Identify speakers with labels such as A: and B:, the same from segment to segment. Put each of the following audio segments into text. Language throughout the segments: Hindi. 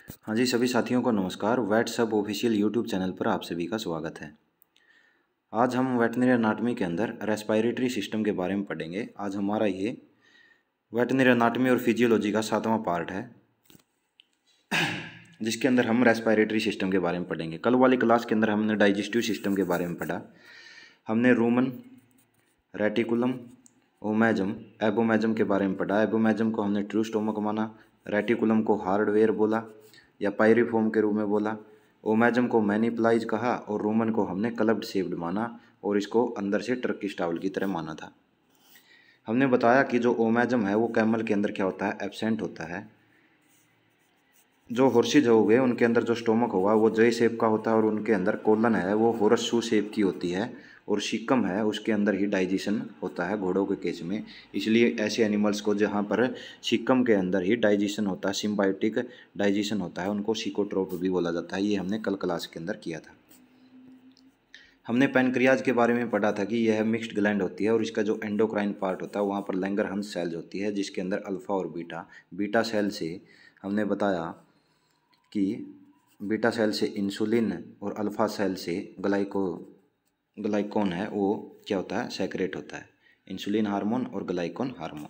A: हाँ जी, सभी साथियों को नमस्कार। वेट सब ऑफिशियल यूट्यूब चैनल पर आप सभी का स्वागत है। आज हम वेटनरी एनाटॉमी के अंदर रेस्पिरेटरी सिस्टम के बारे में पढ़ेंगे। आज हमारा ये वेटनरी एनाटॉमी और फिजियोलॉजी का 7वां पार्ट है, जिसके अंदर हम रेस्पिरेटरी सिस्टम के बारे में पढ़ेंगे। कल वाली क्लास के अंदर हमने डाइजेस्टिव सिस्टम के बारे में पढ़ा। हमने रूमन, रेटिकुलम, ओमेजम, एबोमेजम के बारे में पढ़ा। एबोमेजम को हमने ट्रू स्टोमक माना, रेटिकुलम को हार्डवेयर बोला या पायरिफॉर्म के रूप में बोला, ओमेजम को मैनीप्लाइज कहा और रूमन को हमने क्लब्ड शेप्ड माना और इसको अंदर से टर्किश टावल की तरह माना था। हमने बताया कि जो ओमेजम है वो कैमल के अंदर क्या होता है, एब्सेंट होता है। जो हॉर्सेज हो गए उनके अंदर जो स्टोमक होगा वो जे शेप का होता है और उनके अंदर कोलन है वो हॉर्स शू शेप की होती है और शिकम है उसके अंदर ही डाइजेशन होता है घोड़ों के केस में। इसलिए ऐसे एनिमल्स को जहाँ पर शिकम के अंदर ही डाइजेशन होता है, सिम्बायोटिक डाइजेशन होता है, उनको सिकोट्रोप भी बोला जाता है। ये हमने कल क्लास के अंदर किया था। हमने पैनक्रियाज के बारे में पढ़ा था कि यह मिक्स्ड ग्लैंड होती है और इसका जो एंडोक्राइन पार्ट होता है वहाँ पर लैंगरहंस सेल्स होती है, जिसके अंदर अल्फ़ा और बीटा सेल से हमने बताया कि बीटा सेल से इंसुलिन और अल्फ़ा सेल से ग्लाइकोन है वो क्या होता है, सेक्रेट होता है, इंसुलिन हार्मोन और ग्लाइकोन हार्मोन।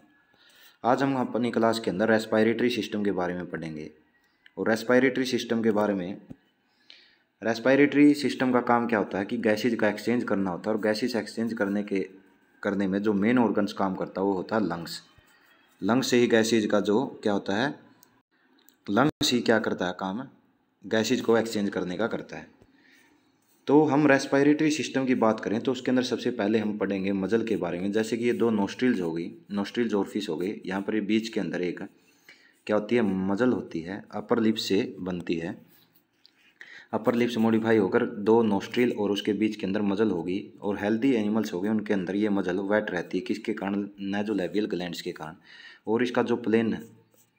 A: आज हम अपनी क्लास के अंदर रेस्पिरेटरी सिस्टम के बारे में पढ़ेंगे और रेस्पिरेटरी सिस्टम के बारे में, रेस्पिरेटरी सिस्टम का काम क्या होता है कि गैसेज का एक्सचेंज करना होता है और गैसेज एक्सचेंज करने में जो मेन ऑर्गन्स काम करता है वो होता है लंग्स। लंग्स से ही गैसेज का जो क्या होता है, लंग्स ही क्या करता है काम, गैसेज को एक्सचेंज करने का करता है। तो हम रेस्पिरेटरी सिस्टम की बात करें तो उसके अंदर सबसे पहले हम पढ़ेंगे मजल के बारे में। जैसे कि ये दो नोस्ट्रिल्स हो गई, नोस्ट्रिल्स ऑरिफिस हो गई, यहाँ पर ये बीच के अंदर एक क्या होती है, मजल होती है, अपर लिप से बनती है। अपर लिप्स मॉडिफाई होकर दो नोस्ट्रिल और उसके बीच के अंदर मजल होगी और हेल्दी एनिमल्स हो गए उनके अंदर ये मजल वेट रहती है। किसके कारण, नेजोलैबियल ग्लैंड्स के कारण। और इसका जो प्लेन,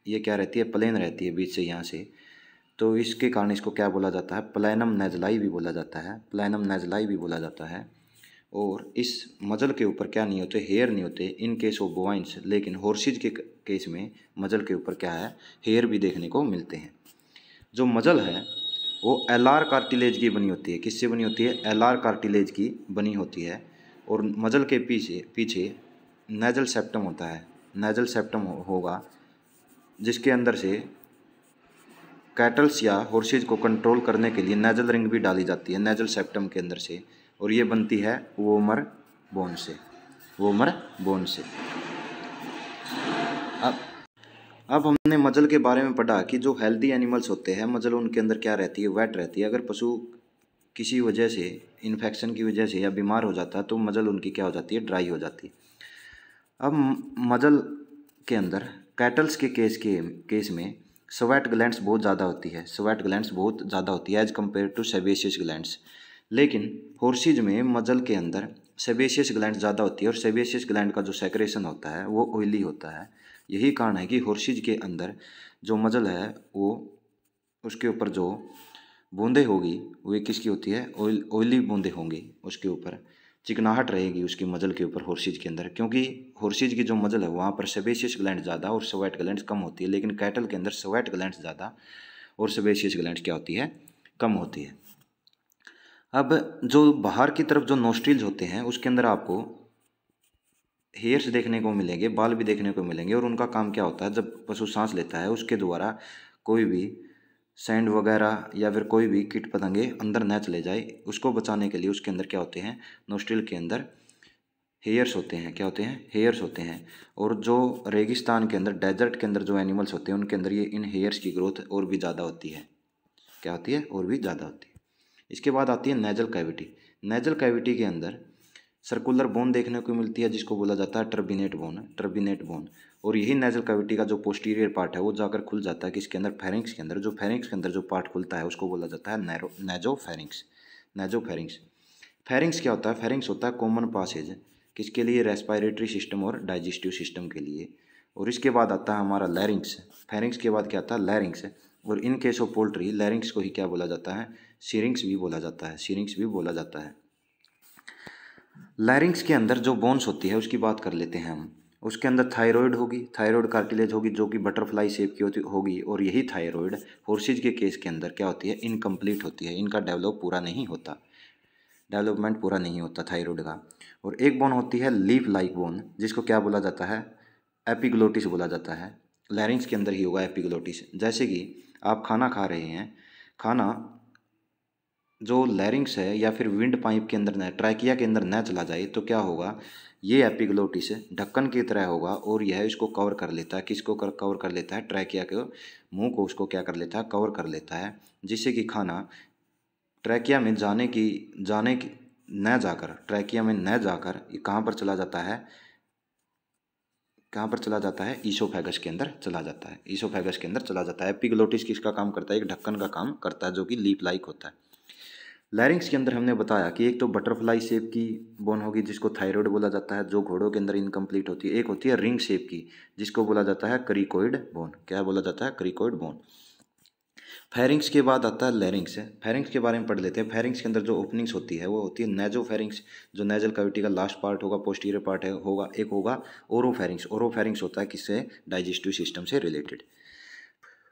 A: ये क्या रहती है, प्लेन रहती है बीच से यहाँ से, तो इसके कारण इसको क्या बोला जाता है, प्लैनम नेजलाई भी बोला जाता है, प्लैनम नेजलाई भी बोला जाता है। और इस मजल के ऊपर क्या नहीं होते, हेयर नहीं होते इन केस ऑफ बोवाइंस, लेकिन हॉर्सेज के केस में मजल के ऊपर क्या है, हेयर भी देखने को मिलते हैं। जो मजल है वो एलआर कार्टिलेज की बनी होती है। किससे बनी होती है, एलआर कार्टिलेज की बनी होती है। और मजल के पीछे नेजल सेप्टम होता है, नेजल सेप्टम होगा जिसके अंदर से कैटल्स या हॉर्सेज को कंट्रोल करने के लिए नेजल रिंग भी डाली जाती है नेजल सेप्टम के अंदर से, और ये बनती है वोमर बोन से, वोमर बोन से। अब हमने मजल के बारे में पढ़ा कि जो हेल्दी एनिमल्स होते हैं मजल उनके अंदर क्या रहती है, वेट रहती है। अगर पशु किसी वजह से, इन्फेक्शन की वजह से या बीमार हो जाता है तो मजल उनकी क्या हो जाती है, ड्राई हो जाती है। अब मजल के अंदर कैटल्स के केस में स्वेट ग्लैंड्स बहुत ज़्यादा होती है, स्वेट ग्लैंड्स बहुत ज़्यादा होती है as compared to sebaceous glands. लेकिन हॉर्सेज में मजल के अंदर सेबेशियस ग्लैंड ज़्यादा होती है और सेबेशियस ग्लैंड का जो सेक्रेशन होता है वो ऑयली होता है। यही कारण है कि हॉर्सेज के अंदर जो मजल है वो, उसके ऊपर जो बूंदें होगी वे किसकी होती है, ऑयली बूंदें होंगी, उसके ऊपर चिकनाहट रहेगी उसकी मजल के ऊपर हॉर्सेज के अंदर, क्योंकि हॉर्सेज की जो मजल है वहाँ पर सेबेशियस ग्लैंड ज़्यादा और स्वेट ग्लैंड कम होती है। लेकिन कैटल के अंदर स्वेट ग्लैंड ज़्यादा और सेबेशियस ग्लैंड क्या होती है, कम होती है। अब जो बाहर की तरफ जो नोस्ट्रिल्स होते हैं उसके अंदर आपको हेयर्स देखने को मिलेंगे, बाल भी देखने को मिलेंगे, और उनका काम क्या होता है, जब पशु सांस लेता है उसके द्वारा कोई भी सैंड वगैरह या फिर कोई भी कीट पतंगे अंदर न चले जाए, उसको बचाने के लिए उसके अंदर क्या होते हैं, नोस्ट्रिल के अंदर हेयर्स होते हैं। क्या होते हैं, हेयर्स होते हैं। और जो रेगिस्तान के अंदर, डेजर्ट के अंदर जो एनिमल्स होते हैं उनके अंदर ये इन हेयर्स की ग्रोथ और भी ज़्यादा होती है। क्या होती है, और भी ज़्यादा होती है। इसके बाद आती है नेजल कैविटी। नेजल कैविटी के अंदर सर्कुलर बोन देखने को मिलती है जिसको बोला जाता है टर्बिनेट बोन, टर्बिनेट बोन। और यही नेजल कैविटी का जो पोस्टीरियर पार्ट है वो जाकर खुल जाता है किसके अंदर, फेरिंक्स के अंदर। जो फेरिंक्स के अंदर जो पार्ट खुलता है उसको बोला जाता है नेजोफेरिंक्स, नेजोफेरिंक्स। फेरिंक्स क्या होता है, फेरिंक्स होता है कॉमन पासेज किसके लिए, रेस्पिरेटरी सिस्टम और डाइजेस्टिव सिस्टम के लिए। और इसके बाद आता है हमारा लैरिंक्स। फेरिंक्स के बाद क्या आता है, लैरिंक्स। और in case of poultry larynx को ही क्या बोला जाता है, सीरिंक्स भी बोला जाता है, सीरिंक्स भी बोला जाता है। लैरिंक्स के अंदर जो बोन्स होती है उसकी बात कर लेते हैं हम। उसके अंदर थायराइड होगी, थायराइड कार्टिलेज होगी जो कि बटरफ्लाई शेप की होगी, और यही थायराइड हॉर्सेज के केस के अंदर क्या होती है, इनकम्प्लीट होती है, इनका डेवलपमेंट पूरा नहीं होता थायराइड का। और एक बोन होती है लीफ लाइक बोन, जिसको क्या बोला जाता है, एपिग्लोटिस बोला जाता है। लैरिंग्स के अंदर ही होगा एपिग्लोटिस। जैसे कि आप खाना खा रहे हैं, खाना जो लैरिंग्स है या फिर विंड पाइप के अंदर न, ट्रैकिया के अंदर न चला जाए तो क्या होगा, ये एपिग्लोटिस ढक्कन की तरह होगा और यह इसको कवर कर लेता है। किसको कवर कर लेता है, ट्रैकिया के मुंह को उसको क्या कर लेता है, कवर कर लेता है, जिससे कि खाना ट्रैकिया में ट्रैकिया में न जाकर ये कहाँ पर चला जाता है, कहाँ पर चला जाता है, ईसोफेगस के अंदर चला जाता है, ईसोफेगस के अंदर चला जाता है। एपिग्लोटिस किसका काम करता है, एक ढक्कन का काम करता है जो कि लीप लाइक होता है। लैरिंग्स के अंदर हमने बताया कि एक तो बटरफ्लाई शेप की बोन होगी जिसको थायराइड बोला जाता है, जो घोड़ों के अंदर इनकम्प्लीट होती है। एक होती है रिंग शेप की जिसको बोला जाता है क्रिकोइड बोन। क्या बोला जाता है, क्रिकोइड बोन। फेरिंग्स के बाद आता है लैरिंग्स। फेरिंग्स के बारे में पढ़ लेते हैं। फेरिंग्स के अंदर जो ओपनिंग्स होती है वो होती है नेजोफेरिंग्स, जो नेजल कैविटी का लास्ट पार्ट होगा, पोस्टीरियर पार्ट है होगा। एक होगा ओरोफेरिंग्स। ओरोफेरिंग्स होता है किससे, डाइजेस्टिव सिस्टम से रिलेटेड।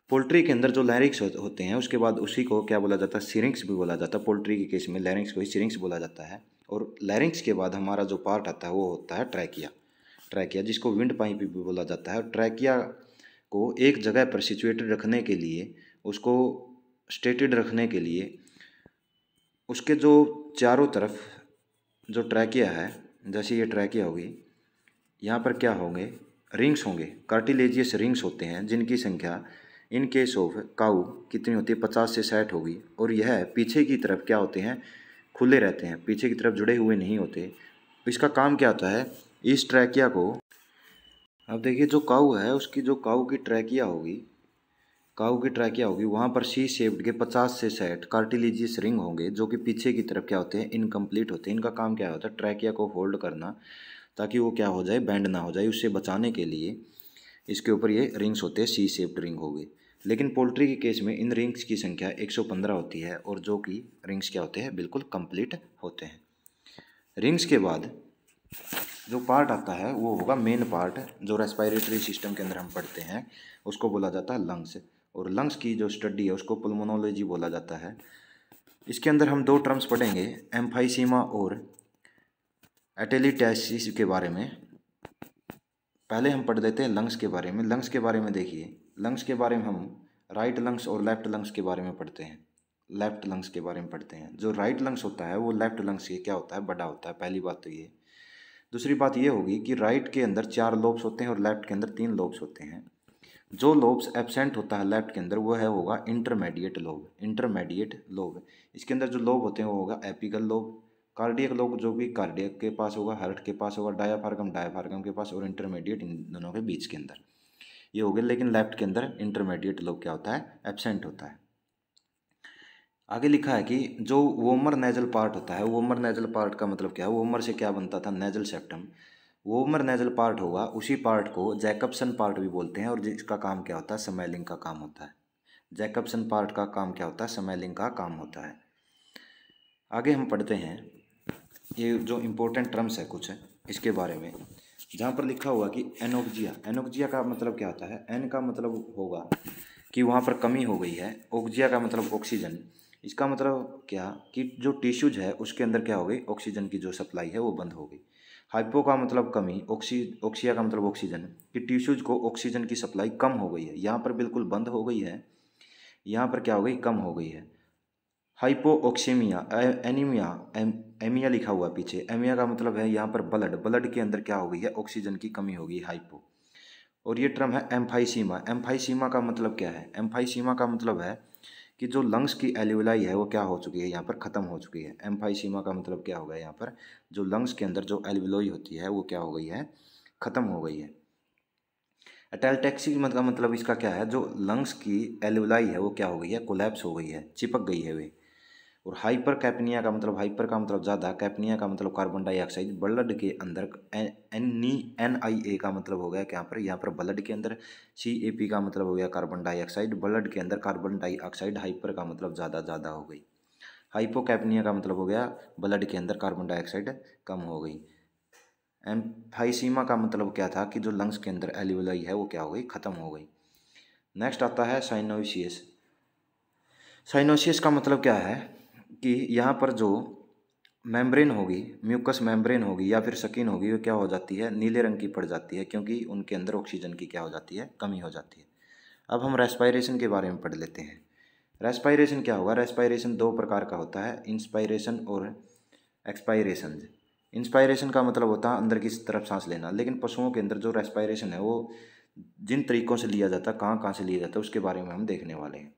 A: पोल्ट्री के अंदर जो लैरिंग्स होते हैं उसके बाद उसी को क्या बोला जाता है, सिरिंक्स भी बोला जाता है। पोल्ट्री के केस में लैरिंग्स को ही सिरिंक्स बोला जाता है। और लैरिंग्स के बाद हमारा जो पार्ट आता है वो होता है ट्रैकिया। ट्रैकिया जिसको विंड पाइप भी बोला जाता है। ट्रैकिया को एक जगह पर सिचुएटेड रखने के लिए, उसको स्टेटेड रखने के लिए, उसके जो चारों तरफ जो ट्रैकिया है, जैसे ये ट्रैकिया होगी, यहाँ पर क्या होंगे, रिंग्स होंगे, कार्टिलेजियस रिंग्स होते हैं, जिनकी संख्या इन केस ऑफ काऊ कितनी होती है, 50 से 60 होगी। और यह पीछे की तरफ क्या होते हैं, खुले रहते हैं, पीछे की तरफ जुड़े हुए नहीं होते। इसका काम क्या होता है, इस ट्रैकिया को, अब देखिए जो काऊ है उसकी जो काऊ की ट्रैकिया होगी वहाँ पर सी शेप्ड के 50 से 60 कार्टिलेजियस रिंग होंगे जो कि पीछे की तरफ क्या होते हैं, इनकम्प्लीट होते हैं। इनका काम क्या होता है, ट्रैकिया को होल्ड करना ताकि वो क्या हो जाए, बैंड ना हो जाए। उससे बचाने के लिए इसके ऊपर ये रिंग्स होते हैं, सी शेप्ड रिंग हो गए। लेकिन पोल्ट्री के केस में इन रिंग्स की संख्या 115 होती है और जो कि रिंग्स क्या होते हैं, बिल्कुल कंप्लीट होते हैं। रिंग्स के बाद जो पार्ट आता है वो होगा मेन पार्ट, जो रेस्पिरेटरी सिस्टम के अंदर हम पढ़ते हैं, उसको बोला जाता है लंग्स। और लंग्स की जो स्टडी है उसको पुल्मोनोलॉजी बोला जाता है। इसके अंदर हम दो टर्म्स पढ़ेंगे, एम्फाइसीमा और एटेलिटैसिस के बारे में। पहले हम पढ़ देते हैं लंग्स के बारे में। लंग्स के बारे में देखिए, लंग्स के बारे में हम राइट लंग्स और लेफ्ट लंग्स के बारे में पढ़ते हैं। लेफ्ट लंग्स के बारे में पढ़ते हैं। जो राइट लंग्स होता है वो लेफ्ट लंग्स से क्या होता है, बड़ा होता है। पहली बात तो ये। दूसरी बात ये होगी कि राइट के अंदर 4 लोब्स होते हैं और लेफ्ट के अंदर 3 लोब्स होते हैं। जो लोब्स एब्सेंट होता है लेफ्ट के अंदर वो है होगा इंटरमीडिएट लोब। इंटरमीडिएट लोब, इसके अंदर जो लोब होते हैं वो होगा एपिकल लोब, कार्डियक लोब जो भी कार्डियक के पास होगा, हार्ट के पास होगा, डायाफ्रागम के पास, और इंटरमीडिएट इन दोनों के बीच के अंदर ये हो गए। लेकिन लेफ्ट के अंदर इंटरमीडिएट लोब क्या होता है, एब्सेंट होता है। आगे लिखा है कि जो वोमर नेजल पार्ट होता है, वोमर नेजल पार्ट का मतलब क्या है, वोमर से क्या बनता था, nasal septum. Vomer nasal part होगा, उसी पार्ट को जैकबसन पार्ट भी बोलते हैं और जिसका काम क्या होता है, स्मेलिंग का काम होता है। जैकबसन पार्ट का काम क्या होता है, स्मेलिंग का काम होता है। आगे हम पढ़ते हैं ये जो इम्पोर्टेंट टर्म्स है कुछ इसके बारे में, जहाँ पर लिखा हुआ कि एनोक्जिया। एनोक्जिया का मतलब क्या होता है, एन का मतलब होगा कि वहाँ पर कमी हो गई है, ओक्जिया का मतलब ऑक्सीजन। इसका मतलब क्या कि जो टिश्यूज है उसके अंदर क्या हो गई, ऑक्सीजन की जो सप्लाई है वो बंद हो गई। हाइपो का मतलब कमी, ऑक्सिया का मतलब ऑक्सीजन, कि टिश्यूज को ऑक्सीजन की सप्लाई कम हो गई है। यहाँ पर बिल्कुल बंद हो गई है, यहाँ पर क्या हो गई, कम हो गई है। हाइपोऑक्सीमिया, एनीमिया, एमिया लिखा हुआ पीछे, एमिया का मतलब है यहाँ पर ब्लड, ब्लड के अंदर क्या हो गई है, ऑक्सीजन की कमी हो गई, हाइपो। और ये टर्म है एम्फाइसीमा। एम्फाइसीमा का मतलब क्या है, एम्फाइसीमा का मतलब है कि जो लंग्स की एल्विलाई है वो क्या हो चुकी है, यहाँ पर ख़त्म हो चुकी है। एम्फाइसीमा का मतलब क्या होगा, यहाँ पर जो लंग्स के अंदर जो एल्विलाई होती है वो क्या हो गई है, ख़त्म हो गई है। एटेल्टैक्सी का मतलब इसका क्या है, जो लंग्स की एल्विलाई है वो क्या हो गई है, कोलैप्स हो गई है, चिपक गई है वे। और हाइपर कैपनिया का मतलब, हाइपर का मतलब ज़्यादा, कैपनिया का मतलब कार्बन डाइऑक्साइड ब्लड के अंदर। NiA का मतलब हो गया क्या, यहाँ पर ब्लड के अंदर। CAP का मतलब हो गया कार्बन डाइऑक्साइड, ब्लड के अंदर कार्बन डाइऑक्साइड। हाइपर का मतलब ज़्यादा हो गई। हाइपोकैपनिया का मतलब हो गया ब्लड के अंदर कार्बन डाइऑक्साइड कम हो गई। एम्फाइसीमा का मतलब क्या था कि जो लंग्स के अंदर एल्वियोलाई है वो क्या हो गई, खत्म हो गई। नेक्स्ट आता है साइनोसियस। साइनोसियस का मतलब क्या है कि यहाँ पर जो मेम्ब्रेन होगी, म्यूकस मेम्ब्रेन होगी या फिर स्किन होगी, वो क्या हो जाती है, नीले रंग की पड़ जाती है, क्योंकि उनके अंदर ऑक्सीजन की क्या हो जाती है, कमी हो जाती है। अब हम रेस्पायरेशन के बारे में पढ़ लेते हैं। रेस्पायरेशन क्या होगा, रेस्पायरेशन दो प्रकार का होता है, इंस्पायरेशन और एक्सपायरेशन। इंस्पायरेशन का मतलब होता है अंदर की तरफ सांस लेना, लेकिन पशुओं के अंदर जो रेस्पायरेशन है वो जिन तरीकों से लिया जाता है, कहाँ कहाँ से लिया जाता है, उसके बारे में हम देखने वाले हैं।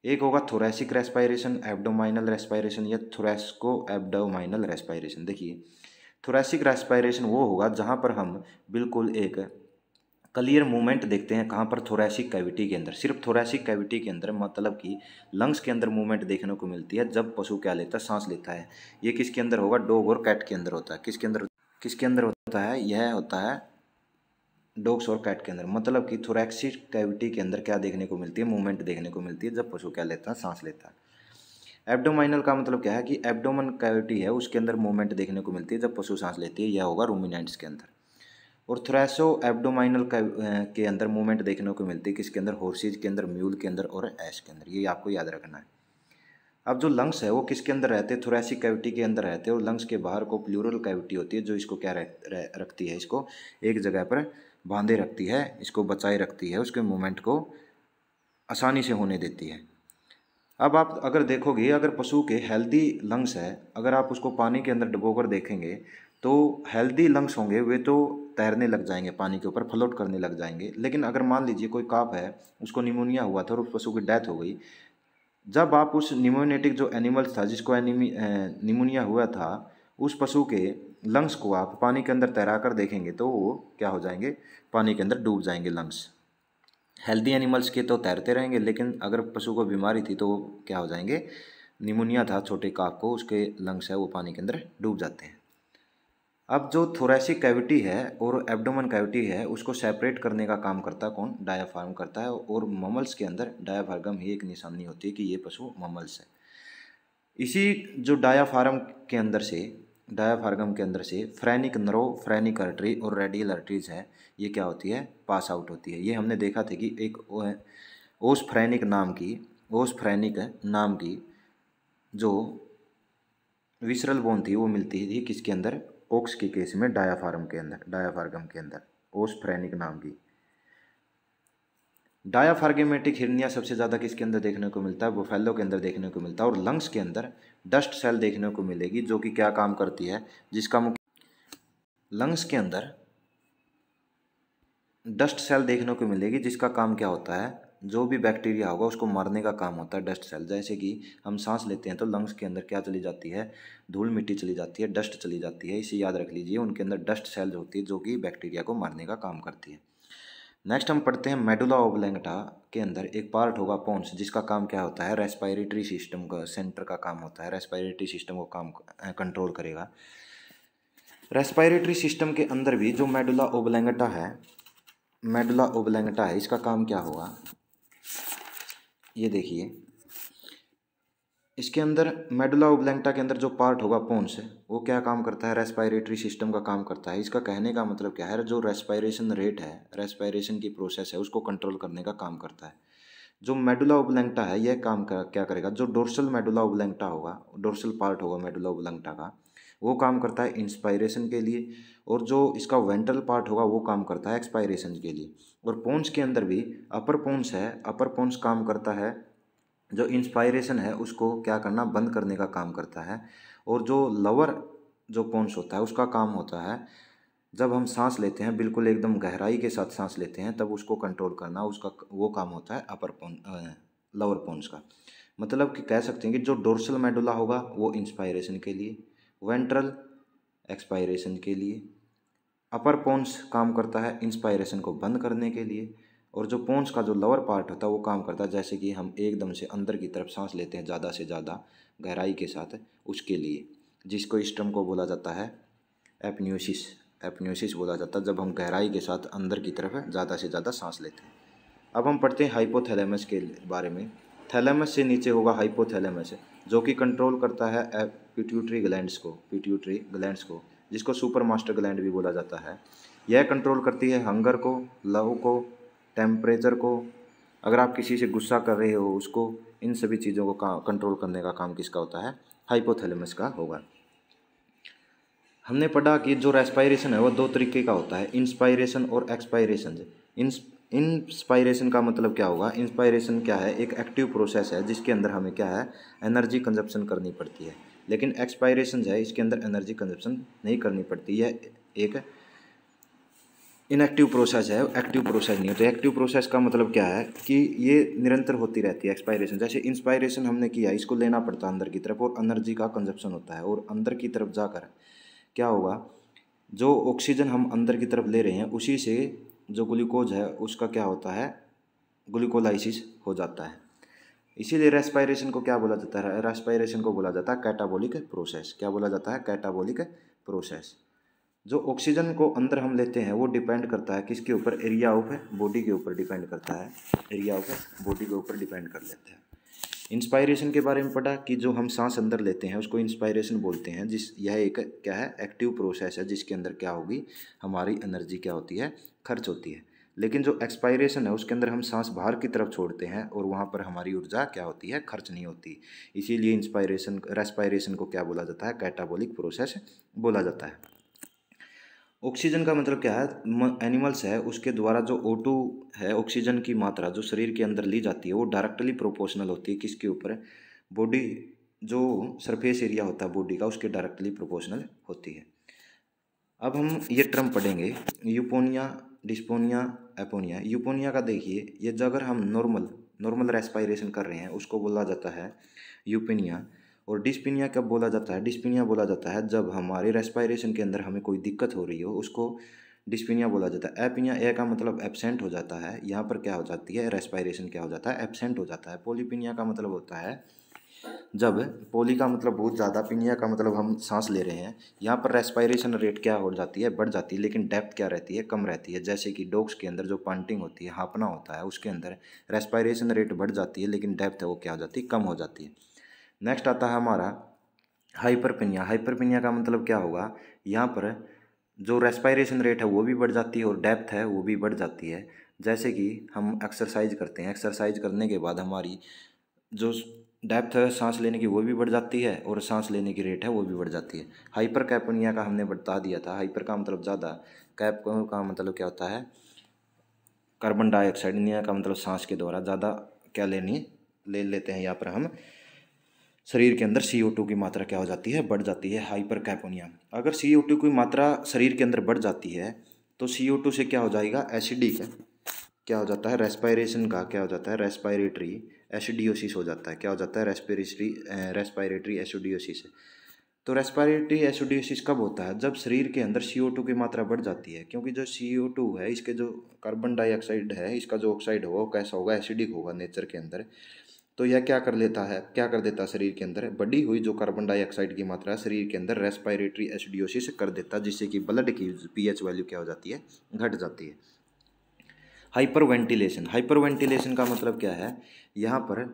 A: एक होगा थोरैसिक रेस्पायरेशन, एब्डोमाइनल रेस्पायरेशन या थोरैस्को एब्डोमाइनल रेस्पायरेशन। देखिए, थोरैसिक रेस्पायरेशन वो होगा जहाँ पर हम बिल्कुल एक क्लियर मूवमेंट देखते हैं, कहाँ पर, थोरैसिक कैविटी के अंदर, सिर्फ थोरैसिक कैविटी के अंदर, मतलब कि लंग्स के अंदर मूवमेंट देखने को मिलती है जब पशु क्या लेता है, सांस लेता है। ये किसके अंदर होगा, डॉग और कैट के अंदर होता है। किसके अंदर होता है, यह होता है डॉग्स और कैट के अंदर, मतलब कि थोरैसिक कैविटी के अंदर क्या देखने को मिलती है, मूवमेंट देखने को मिलती है जब पशु क्या लेता है, सांस लेता है। एब्डोमाइनल का मतलब क्या है कि एब्डोमन कैविटी है उसके अंदर मूवमेंट देखने को मिलती है जब पशु सांस लेती है, यह होगा रूमिनेंट्स के अंदर। और थ्रेसो एब्डोमाइनल के अंदर मूवमेंट देखने को मिलती है किसके अंदर, हॉर्सेज के अंदर, म्यूल के अंदर और एस के अंदर, ये आपको याद रखना है। अब जो लंग्स है वो किसके अंदर रहते हैं, थोरैसिक कैविटी के अंदर रहते हैं, और लंग्स के बाहर को प्लूरल कैविटी होती है जो इसको क्या रखती है, इसको एक जगह पर बांधे रखती है, इसको बचाए रखती है, उसके मूवमेंट को आसानी से होने देती है। अब आप अगर देखोगे, अगर पशु के हेल्दी लंग्स है, अगर आप उसको पानी के अंदर डुबोकर देखेंगे तो हेल्दी लंग्स होंगे, वे तो तैरने लग जाएंगे, पानी के ऊपर फ्लोट करने लग जाएंगे। लेकिन अगर मान लीजिए कोई काफ है, उसको निमोनिया हुआ था और उस पशु की डेथ हो गई, जब आप उस निमोनेटिक जो एनिमल्स था जिसको निमोनिया हुआ था, उस पशु के लंग्स को आप पानी के अंदर तैरा कर देखेंगे तो वो क्या हो जाएंगे, पानी के अंदर डूब जाएंगे लंग्स। हेल्दी एनिमल्स के तो तैरते रहेंगे, लेकिन अगर पशु को बीमारी थी तो वो क्या हो जाएंगे, निमोनिया था छोटे काफ को, उसके लंग्स है वो पानी के अंदर डूब जाते हैं। अब जो थोरैसिक कैविटी है और एब्डोमन कैविटी है उसको सेपरेट करने का काम करता है कौन, डायाफ्राम करता है। और ममल्स के अंदर डायाफ्राम ही एक निशानी होती है कि ये पशु ममल्स है। इसी जो डायाफ्राम के अंदर से फ्रेनिक नर्व, फ्रेनिक आर्टरी और रेडियल आर्टरीज है, ये क्या होती है, पास आउट होती है। ये हमने देखा था कि एक ओस फ्रेनिक नाम की जो विसरल बोन थी वो मिलती थी किसके अंदर, ओक्स के केस में डायाफ्राम के अंदर ओस फ्रेनिक नाम की। डायाफ्रागमेटिक हिरनिया सबसे ज़्यादा किसके अंदर देखने को मिलता है, बुफेलो के अंदर देखने को मिलता है। और लंग्स के अंदर डस्ट सेल देखने को मिलेगी जो कि क्या काम करती है, जिसका लंग्स के अंदर डस्ट सेल देखने को मिलेगी जिसका काम क्या होता है, जो भी बैक्टीरिया होगा उसको मारने का काम होता है डस्ट सेल। जैसे कि हम सांस लेते हैं तो लंग्स के अंदर क्या चली जाती है, धूल मिट्टी चली जाती है, डस्ट चली जाती है, इसे याद रख लीजिए। उनके अंदर डस्ट सेल होती है जो कि बैक्टीरिया को मारने का काम करती है। नेक्स्ट हम पढ़ते हैं मेडुला ओब्लैंगटा के अंदर एक पार्ट होगा पोन्स, जिसका काम क्या होता है, रेस्पिरेटरी सिस्टम का सेंटर का काम होता है, रेस्पिरेटरी सिस्टम को काम कंट्रोल करेगा। रेस्पिरेटरी सिस्टम के अंदर भी जो मेडुला ओब्लैंगटा है, इसका काम क्या होगा, ये देखिए। इसके अंदर मेडुला ओब्लैंगटा के अंदर जो पार्ट होगा पोन्स, वो क्या काम करता है, रेस्पिरेटरी सिस्टम का काम करता है। इसका कहने का मतलब क्या है, जो रेस्पिरेशन रेट है, रेस्पिरेशन की प्रोसेस है, उसको कंट्रोल करने का काम करता है। जो मेडुला ओब्लैंगटा है यह काम क्या करेगा, जो डोर्सल मेडुला ओब्लैंगटा होगा, डोर्सल पार्ट होगा मेडुला ओब्लैंगटा का, वो काम करता है इंस्पायरेशन के लिए। और जो इसका वेंट्रल पार्ट होगा वो काम करता है एक्सपायरेशन के लिए। और पोन्स के अंदर भी अपर पोन्स है, अपर पोन्स काम करता है, जो इंस्पायरेशन है उसको क्या करना, बंद करने का काम करता है। और जो लोअर जो पोन्स होता है उसका काम होता है, जब हम सांस लेते हैं बिल्कुल एकदम गहराई के साथ सांस लेते हैं तब उसको कंट्रोल करना, उसका वो काम होता है लोअर पोन्स का। मतलब कि कह सकते हैं कि जो डोर्सल मेडुला होगा वो इंस्पायरेशन के लिए, वेंट्रल एक्सपायरेशन के लिए, अपर पोन्स काम करता है इंस्पायरेशन को बंद करने के लिए, और जो पोन्स का जो लोअर पार्ट होता है वो काम करता है, जैसे कि हम एकदम से अंदर की तरफ सांस लेते हैं ज़्यादा से ज़्यादा गहराई के साथ, उसके लिए, जिसको इस टर्म को बोला जाता है एपन्यूसिस बोला जाता है, जब हम गहराई के साथ अंदर की तरफ ज़्यादा से ज़्यादा सांस लेते हैं। अब हम पढ़ते हैं हाइपोथैलेमस के बारे में। थैलेमस से नीचे होगा हाइपोथैलेमस, जो कि कंट्रोल करता है पिट्यूटरी ग्लैंड्स को जिसको सुपर मास्टर ग्लैंड भी बोला जाता है। यह कंट्रोल करती है हंगर को, लव को, टेम्परेचर को। अगर आप किसी से गुस्सा कर रहे हो उसको, इन सभी चीज़ों को कंट्रोल करने का काम किसका होता है? हाइपोथैलेमस का होगा। हमने पढ़ा कि जो रेस्पायरेशन है वो दो तरीके का होता है, इंस्पायरेशन और एक्सपायरेशन। इंस्पायरेशन का मतलब क्या होगा? इंस्पायरेशन क्या है? एक एक्टिव प्रोसेस है जिसके अंदर हमें क्या है? एनर्जी कंजप्शन करनी पड़ती है। लेकिन एक्सपायरेशन है इसके अंदर एनर्जी कंजप्शन नहीं करनी पड़ती है, एक इनएक्टिव प्रोसेस है, एक्टिव प्रोसेस नहीं होता। एक्टिव प्रोसेस का मतलब क्या है कि ये निरंतर होती रहती है एक्सपायरेशन। जैसे इंस्पायरेशन हमने किया, इसको लेना पड़ता है अंदर की तरफ और एनर्जी का कंजप्शन होता है, और अंदर की तरफ जाकर क्या होगा? जो ऑक्सीजन हम अंदर की तरफ ले रहे हैं उसी से जो ग्लूकोज है उसका क्या होता है? ग्लूकोलाइसिस हो जाता है। इसीलिए रेस्पायरेशन को क्या बोला जाता है? रेस्पायरेशन को बोला जाता है कैटाबॉलिक प्रोसेस। क्या बोला जाता है? Catabolic process. जो ऑक्सीजन को अंदर हम लेते हैं वो डिपेंड करता है किसके ऊपर? एरिया ऑफ बॉडी के ऊपर डिपेंड करता है, एरिया ऑफ बॉडी के ऊपर डिपेंड कर लेते हैं। इंस्पायरेशन के बारे में पढ़ा कि जो हम सांस अंदर लेते हैं उसको इंस्पायरेशन बोलते हैं। यह एक क्या है? एक्टिव प्रोसेस है जिसके अंदर क्या होगी? हमारी एनर्जी क्या होती है? खर्च होती है। लेकिन जो एक्सपायरेशन है उसके अंदर हम सांस बाहर की तरफ छोड़ते हैं और वहाँ पर हमारी ऊर्जा क्या होती है? खर्च नहीं होती। इसीलिए रेस्पायरेशन को क्या बोला जाता है? कैटाबॉलिक प्रोसेस बोला जाता है। ऑक्सीजन का मतलब क्या है? एनिमल्स है उसके द्वारा जो O2 है, ऑक्सीजन की मात्रा जो शरीर के अंदर ली जाती है वो डायरेक्टली प्रोपोर्शनल होती है किसके ऊपर? बॉडी, जो सरफेस एरिया होता है बॉडी का उसके डायरेक्टली प्रोपोर्शनल होती है। अब हम ये टर्म पढ़ेंगे, यूपोनिया, डिस्पोनिया, एपोनिया। यूपोनिया का देखिए, ये जो अगर हम नॉर्मल रेस्पायरेशन कर रहे हैं उसको बोला जाता है यूपोनिया। और डिस्पिनिया कब बोला जाता है? डिस्पिनिया बोला जाता है जब हमारे रेस्पायरेशन के अंदर हमें कोई दिक्कत हो रही हो, उसको डिस्पिनिया बोला जाता है। एपिनिया, ए का मतलब एब्सेंट हो जाता है, यहाँ पर क्या हो जाती है? रेस्पायरेशन क्या हो जाता है? एब्सेंट हो जाता है। पॉलीपिनिया का मतलब होता है जब, पोली का मतलब बहुत ज़्यादा, पिनिया का मतलब हम सांस ले रहे हैं, यहाँ पर रेस्पायरेशन रेट क्या हो जाती है? बढ़ जाती है, लेकिन डेप्थ क्या रहती है? कम रहती है। जैसे कि डॉग्स के अंदर जो पंटिंग होती है, हाँफना होता है, उसके अंदर रेस्पायरेशन रेट बढ़ जाती है लेकिन डेप्थ है वो क्या हो जाती है? कम हो जाती है। नेक्स्ट आता है हमारा हाइपरपेनिया। हाइपरपेनिया का मतलब क्या होगा? यहाँ पर जो रेस्पायरेशन रेट है वो भी बढ़ जाती है और डेप्थ है वो भी बढ़ जाती है। जैसे कि हम एक्सरसाइज करते हैं, एक्सरसाइज करने के बाद हमारी जो डेप्थ है सांस लेने की वो भी बढ़ जाती है और सांस लेने की रेट है वो भी बढ़ जाती है। हाइपर कैपोनिया का हमने बता दिया था। हाइपर का मतलब ज़्यादा, कैप का मतलब क्या होता है? Carbon dioxide. निया का मतलब सांस के द्वारा ज़्यादा क्या ले लेते हैं। यहाँ पर हम शरीर के अंदर CO2 की मात्रा क्या हो जाती है? बढ़ जाती है, हाइपर कैपोनिया। अगर CO2 की मात्रा शरीर के अंदर बढ़ जाती है तो CO2 से क्या हो जाएगा? एसिडिक क्या हो जाता है? रेस्पायरेशन का क्या हो जाता है? रेस्पायरेटरी एसिडियोसिस हो जाता है। क्या हो जाता है? रेस्पायरेटरी एसिडियोसिस। तो रेस्पायरेटरी एसिडियोसिस कब होता है? जब शरीर के अंदर CO2 की मात्रा बढ़ जाती है, क्योंकि जो CO2 है, इसके जो कार्बन डाइऑक्साइड है, इसका जो ऑक्साइड होगा वो कैसा होगा? एसिडिक होगा नेचर के अंदर। तो यह क्या कर देता है शरीर के अंदर बढ़ी हुई जो कार्बन डाइऑक्साइड की मात्रा शरीर के अंदर रेस्पायरेटरी एसिडियोसिस कर देता है, जिससे कि ब्लड की pH वैल्यू क्या हो जाती है? घट जाती है। हाइपरवेंटिलेशन। हाइपरवेंटिलेशन का मतलब क्या है? यहाँ पर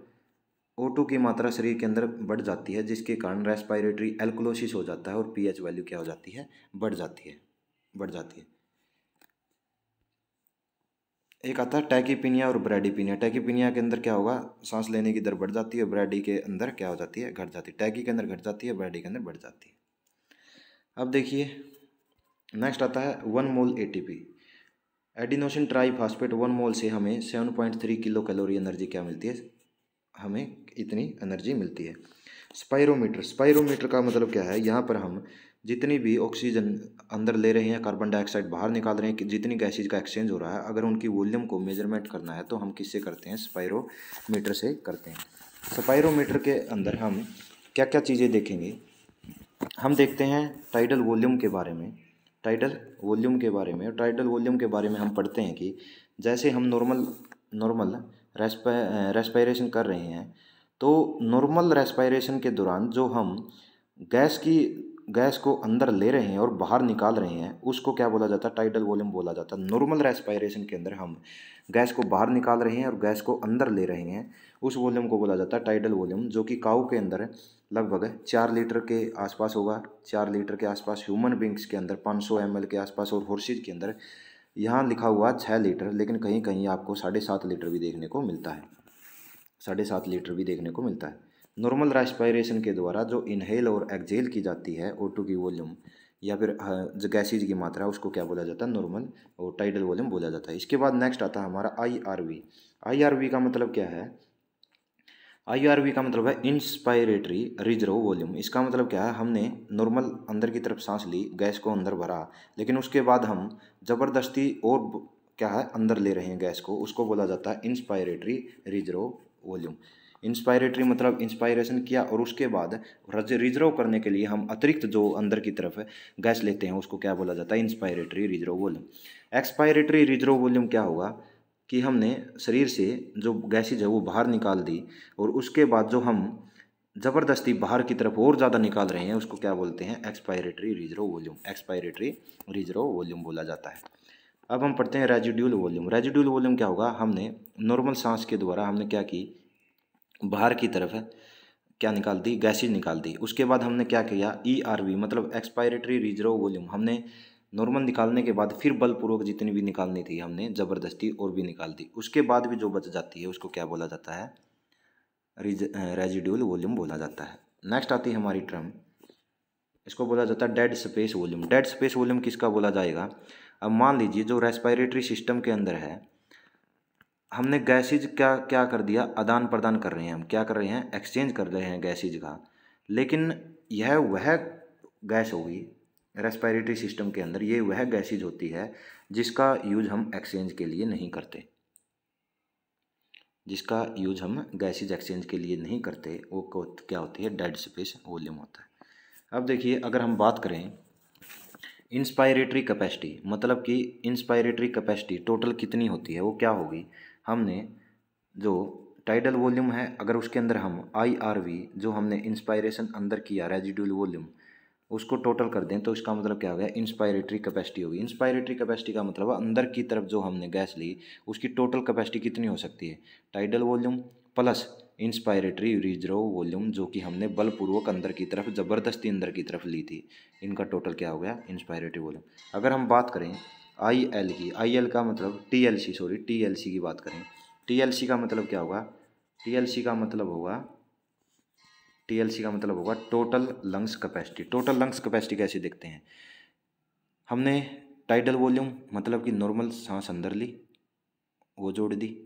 A: O2 की मात्रा शरीर के अंदर बढ़ जाती है जिसके कारण रेस्पायरेटरी एल्कोलोसिस हो जाता है और pH वैल्यू क्या हो जाती है? बढ़ जाती है। एक आता है टैकीपीनिया और ब्रैडीपीनिया। टैकीपीनिया के अंदर क्या होगा? सांस लेने की दर बढ़ जाती है, ब्रैडी के अंदर क्या हो जाती है? घट जाती है। टैकी के अंदर घट जाती है, ब्रैडी के अंदर बढ़ जाती है। अब देखिए नेक्स्ट आता है 1 मोल ATP। एडिनोसिन ट्राईफॉस्फेट 1 मोल से हमें 7.3 किलो कैलोरी एनर्जी क्या मिलती है? हमें इतनी एनर्जी मिलती है। स्पायरोमीटर। स्पायरोमीटर का मतलब क्या है? यहाँ पर हम जितनी भी ऑक्सीजन अंदर ले रहे हैं, कार्बन डाइऑक्साइड बाहर निकाल रहे हैं, कि जितनी गैसेज का एक्सचेंज हो रहा है, अगर उनकी वॉल्यूम को मेजरमेंट करना है तो हम किससे करते हैं? स्पायरोमीटर से करते हैं। स्पायरोमीटर के अंदर हम क्या क्या चीज़ें देखेंगे? हम देखते हैं टाइडल वॉल्यूम के बारे में। टाइडल वॉल्यूम के बारे में हम पढ़ते हैं कि जैसे हम नॉर्मल रेस्पायरेशन कर रहे हैं, तो नॉर्मल रेस्पायरेशन के दौरान जो हम गैस की गैस को अंदर ले रहे हैं और बाहर निकाल रहे हैं उसको क्या बोला जाता है, टाइडल वॉल्यूम बोला जाता है। नॉर्मल रेस्पिरेशन के अंदर हम गैस को बाहर निकाल रहे हैं और गैस को अंदर ले रहे हैं, उस वॉल्यूम को बोला जाता है टाइडल वॉल्यूम, जो कि काऊ के अंदर लगभग 4 लीटर के आसपास होगा, 4 लीटर के आसपास। ह्यूमन बींग्स के अंदर 500 ml के आसपास, और हॉर्सेज के अंदर यहाँ लिखा हुआ 6 लीटर, लेकिन कहीं कहीं आपको 7.5 लीटर भी देखने को मिलता है, 7.5 लीटर भी देखने को मिलता है। नॉर्मल रेस्पिरेशन के द्वारा जो इनहेल और एक्सहेल की जाती है O2 की वॉल्यूम या फिर जो गैसेज की मात्रा, उसको क्या बोला जाता है, नॉर्मल और टाइडल वॉल्यूम बोला जाता है। इसके बाद नेक्स्ट आता है हमारा IRV। IRV का मतलब क्या है, IRV का मतलब है इंस्पायरेटरी रिजर्व वॉल्यूम। इसका मतलब क्या है, हमने नॉर्मल अंदर की तरफ सांस ली, गैस को अंदर भरा, लेकिन उसके बाद हम ज़बरदस्ती और क्या है अंदर ले रहे हैं गैस को, उसको बोला जाता है इंस्पायरेटरी रिजर्व वॉल्यूम। इंस्पायरेटरी मतलब इंस्पायरेशन किया और उसके बाद रिजर्व करने के लिए हम अतिरिक्त जो अंदर की तरफ गैस लेते हैं उसको क्या बोला जाता है, inspiratory reserve volume. Expiratory reserve volume क्या होगा कि हमने शरीर से जो गैसेज है वो बाहर निकाल दी और उसके बाद जो हम ज़बरदस्ती बाहर की तरफ और ज़्यादा निकाल रहे हैं उसको क्या बोलते हैं, expiratory reserve volume. Expiratory reserve volume बोला जाता है। अब हम पढ़ते हैं रेजिड्यूल वॉल्यूम। रेजिड्यूल वॉल्यूम क्या होगा, हमने नॉर्मल सांस के द्वारा हमने क्या की, बाहर की तरफ क्या निकाल दी, गैसेज निकाल दी। उसके बाद हमने क्या किया, ERV मतलब एक्सपायरेटरी रिजर्व वॉल्यूम, हमने नॉर्मल निकालने के बाद फिर बलपूर्वक जितनी भी निकालनी थी हमने ज़बरदस्ती और भी निकाल दी, उसके बाद भी जो बच जाती है उसको क्या बोला जाता है, रेजिड्यूल वॉल्यूम बोला जाता है। नेक्स्ट आती है हमारी टर्म, इसको बोला जाता है dead space volume. Dead space volume किसका बोला जाएगा, अब मान लीजिए जो रेस्पिरेटरी सिस्टम के अंदर है, हमने गैसेज क्या क्या कर दिया, आदान प्रदान कर रहे हैं, हम क्या कर रहे हैं, एक्सचेंज कर रहे हैं गैसेज का, लेकिन यह वह गैस होगी रेस्पिरेटरी सिस्टम के अंदर, ये वह गैसेज होती है जिसका यूज हम एक्सचेंज के लिए नहीं करते, जिसका यूज हम गैसेज एक्सचेंज के लिए नहीं करते, वो क्या होती है, डेड स्पेस वॉल्यूम होता है। अब देखिए अगर हम बात करें इंस्पायरेटरी कैपेसिटी, मतलब कि इंस्पायरेटरी कैपेसिटी टोटल कितनी होती है, वो क्या होगी, हमने जो टाइडल वॉल्यूम है अगर उसके अंदर हम IRV जो हमने इंस्पायरेशन अंदर किया रेजिड्यूल वॉल्यूम उसको टोटल कर दें तो इसका मतलब क्या हो गया, इंस्पायरेटरी कैपेसिटी होगी। इंस्पायरेटरी कैपेसिटी का मतलब अंदर की तरफ जो हमने गैस ली उसकी टोटल कैपेसिटी कितनी हो सकती है, tidal volume plus inspiratory reserve volume जो कि हमने बलपूर्वक अंदर की तरफ ज़बरदस्ती अंदर की तरफ ली थी, इनका टोटल क्या हो गया, इंस्पायरेटरी वॉल्यूम। अगर हम बात करें IL की, IL का मतलब TLC की बात करें, TLC का मतलब क्या होगा, TLC का मतलब होगा total lungs capacity. Total lungs capacity कैसे देखते हैं, हमने टाइडल वॉल्यूम मतलब कि नॉर्मल सांस अंदर ली वो जोड़ दी,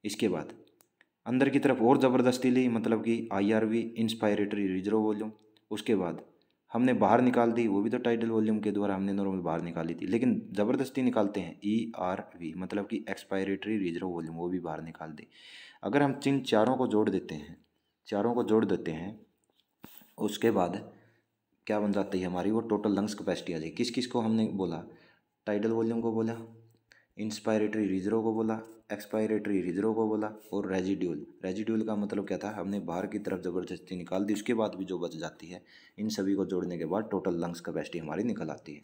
A: इसके बाद अंदर की तरफ और ज़बरदस्ती ली मतलब कि IRV इंस्पायरेटरी रिजर्व वॉल्यूम, उसके बाद हमने बाहर निकाल दी वो भी तो टाइडल वॉल्यूम के द्वारा हमने नॉर्मल बाहर निकाली थी, लेकिन ज़बरदस्ती निकालते हैं ERV मतलब कि एक्सपायरेटरी रिजर्व वॉल्यूम, वो भी बाहर निकाल दी। अगर हम इन चारों को जोड़ देते हैं उसके बाद क्या बन जाती है हमारी, वो टोटल लंग्स कैपेसिटी आ जाएगी। किस किस को हमने बोला, टाइडल वॉल्यूम को बोला, इंस्पायरेटरी रिजर्व को बोला, एक्सपायरेटरी रिजर्व को बोला, और रेजिड्यूल का मतलब क्या था, हमने बाहर की तरफ ज़बरदस्ती निकाल दी उसके बाद भी जो बच जाती है, इन सभी को जोड़ने के बाद टोटल लंग्स कैपेसिटी हमारी निकल आती है।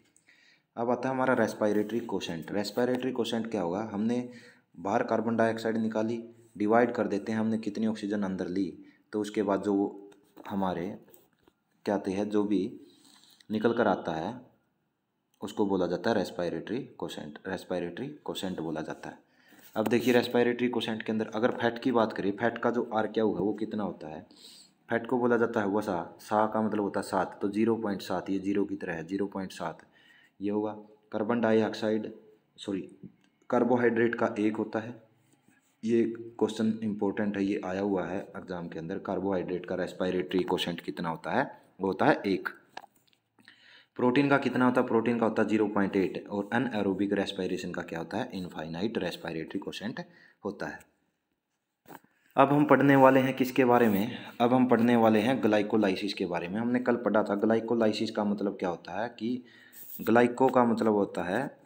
A: अब आता है हमारा रेस्पिरेटरी कोशेंट। रेस्पिरेटरी कोशेंट क्या होगा, हमने बाहर कार्बन डाइऑक्साइड निकाली, डिवाइड कर देते हैं हमने कितनी ऑक्सीजन अंदर ली, तो उसके बाद जो हमारे क्या आते हैं, जो भी निकल कर आता है उसको बोला जाता है रेस्पिरेटरी कोशेंट बोला जाता है। अब देखिए रेस्पिरेटरी कोशेंट के अंदर अगर फैट की बात करें, फैट का जो RQ है वो कितना होता है, फैट को बोला जाता है वसा, सा का मतलब होता है 7, तो 0.7, ये 0 की तरह है, 0.7 ये होगा। कार्बोहाइड्रेट का 1 होता है, ये क्वेश्चन इंपॉर्टेंट है, ये आया हुआ है एग्जाम के अंदर, कार्बोहाइड्रेट का रेस्पिरेटरी कोशेंट कितना होता है, वो होता है 1। प्रोटीन का कितना होता है, प्रोटीन का होता है 0.8, और अनएरोबिक रेस्पिरेशन का क्या होता है, इनफाइनाइट रेस्पिरेटरी कोशेंट होता है। अब हम पढ़ने वाले हैं किसके बारे में, अब हम पढ़ने वाले हैं ग्लाइकोलाइसिस के बारे में। हमने कल पढ़ा था ग्लाइकोलाइसिस का मतलब क्या होता है कि ग्लाइको का मतलब होता है